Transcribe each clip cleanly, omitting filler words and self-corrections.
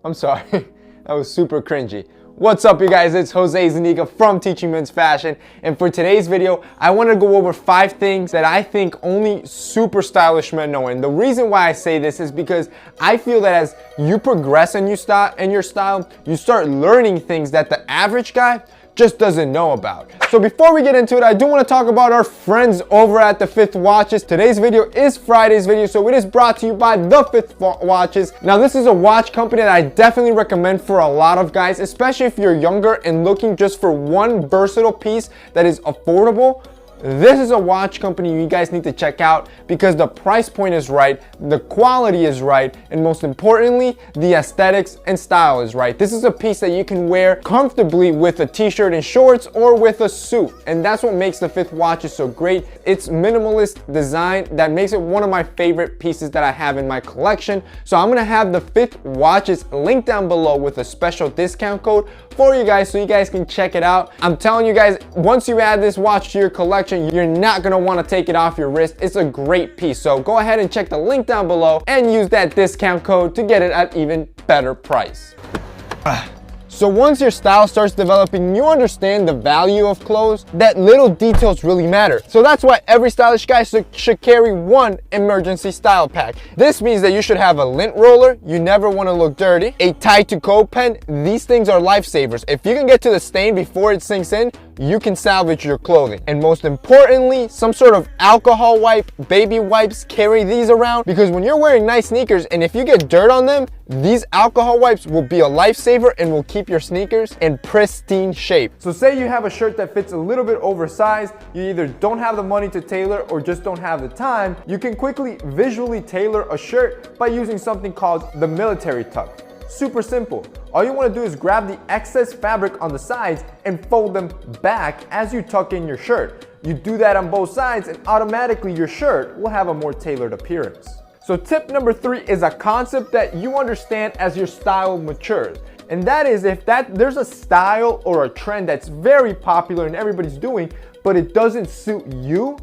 I'm sorry. That was super cringy. What's up, you guys? It's Jose Zuniga from Teaching Men's Fashion, and for today's video, I want to go over 5 things that I think only super stylish men know. And the reason why I say this is because I feel that as you progress in your style, you start learning things that the average guy just doesn't know about. So before we get into it, I do want to talk about our friends over at the Fifth Watches. Today's video is Friday's video, so it is brought to you by the Fifth Watches. Now, this is a watch company that I definitely recommend for a lot of guys, especially if you're younger and looking just for one versatile piece that is affordable. This is a watch company you guys need to check out because the price point is right, the quality is right, and most importantly, the aesthetics and style is right. This is a piece that you can wear comfortably with a t-shirt and shorts or with a suit, and that's what makes the Fifth Watches so great. It's minimalist design that makes it one of my favorite pieces that I have in my collection. So I'm gonna have the Fifth Watches linked down below with a special discount code for you guys so you guys can check it out. I'm telling you guys, once you add this watch to your collection, you're not gonna want to take it off your wrist. It's a great piece, so go ahead and check the link down below and use that discount code to get it at even better price. So once your style starts developing, you understand the value of clothes, that little details really matter. So that's why every stylish guy should carry one emergency style pack. This means that you should have a lint roller, you never want to look dirty, a tie to coat pen. These things are lifesavers. If you can get to the stain before it sinks in, you can salvage your clothing. And most importantly, some sort of alcohol wipe, baby wipes. Carry these around because when you're wearing nice sneakers and if you get dirt on them, these alcohol wipes will be a lifesaver and will keep your sneakers in pristine shape. So say you have a shirt that fits a little bit oversized, you either don't have the money to tailor or just don't have the time, you can quickly visually tailor a shirt by using something called the military tuck. Super simple. All you want to do is grab the excess fabric on the sides and fold them back as you tuck in your shirt. You do that on both sides and automatically your shirt will have a more tailored appearance. So tip number 3 is a concept that you understand as your style matures. And that is if there's a style or a trend that's very popular and everybody's doing, but it doesn't suit you,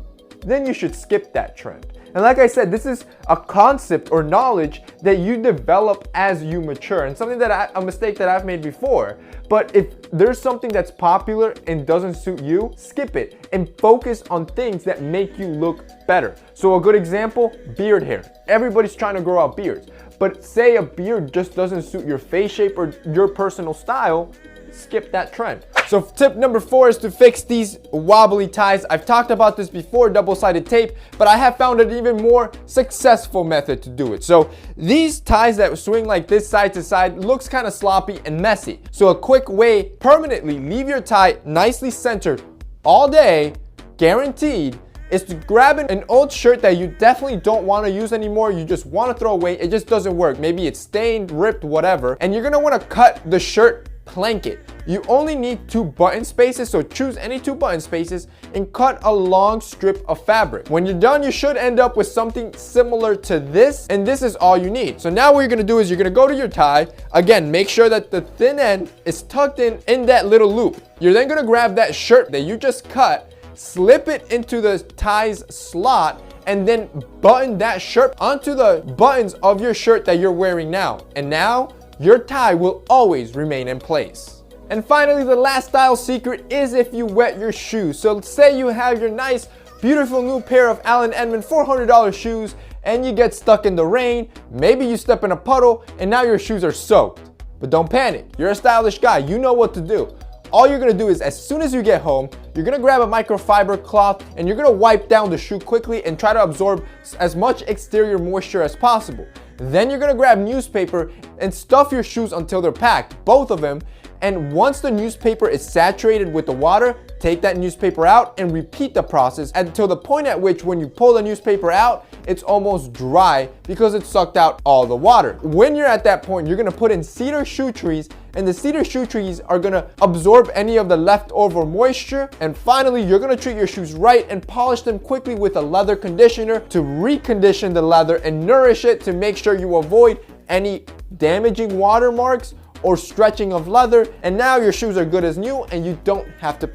then you should skip that trend. And like I said, this is a concept or knowledge that you develop as you mature, and something that a mistake that I've made before. But if there's something that's popular and doesn't suit you, skip it and focus on things that make you look better. So a good example, beard hair. Everybody's trying to grow out beards, but say a beard just doesn't suit your face shape or your personal style, skip that trend. So tip number 4 is to fix these wobbly ties. I've talked about this before, double-sided tape, but I have found an even more successful method to do it. So these ties that swing like this side to side looks kind of sloppy and messy. So a quick way, permanently leave your tie nicely centered all day, guaranteed, is to grab an old shirt that you definitely don't want to use anymore, you just want to throw away, it just doesn't work. Maybe it's stained, ripped, whatever, and you're going to want to cut the shirt, plank it. You only need 2 button spaces, so choose any 2 button spaces and cut a long strip of fabric. When you're done, you should end up with something similar to this, and this is all you need. So now what you're gonna do is you're gonna go to your tie. Again, make sure that the thin end is tucked in that little loop. You're then gonna grab that shirt that you just cut, slip it into the tie's slot, and then button that shirt onto the buttons of your shirt that you're wearing now. And now, your tie will always remain in place. And finally, the last style secret is if you wet your shoes. So say you have your nice, beautiful new pair of Allen Edmond $400 shoes and you get stuck in the rain, maybe you step in a puddle and now your shoes are soaked. But don't panic, you're a stylish guy, you know what to do. All you're gonna do is as soon as you get home, you're gonna grab a microfiber cloth and you're gonna wipe down the shoe quickly and try to absorb as much exterior moisture as possible. Then you're gonna grab newspaper and stuff your shoes until they're packed, both of them. And once the newspaper is saturated with the water, take that newspaper out and repeat the process until the point at which when you pull the newspaper out, it's almost dry because it sucked out all the water. When you're at that point, you're gonna put in cedar shoe trees, and the cedar shoe trees are gonna absorb any of the leftover moisture. And finally, you're gonna treat your shoes right and polish them quickly with a leather conditioner to recondition the leather and nourish it to make sure you avoid any damaging watermarks or stretching of leather. And now your shoes are good as new and you don't have to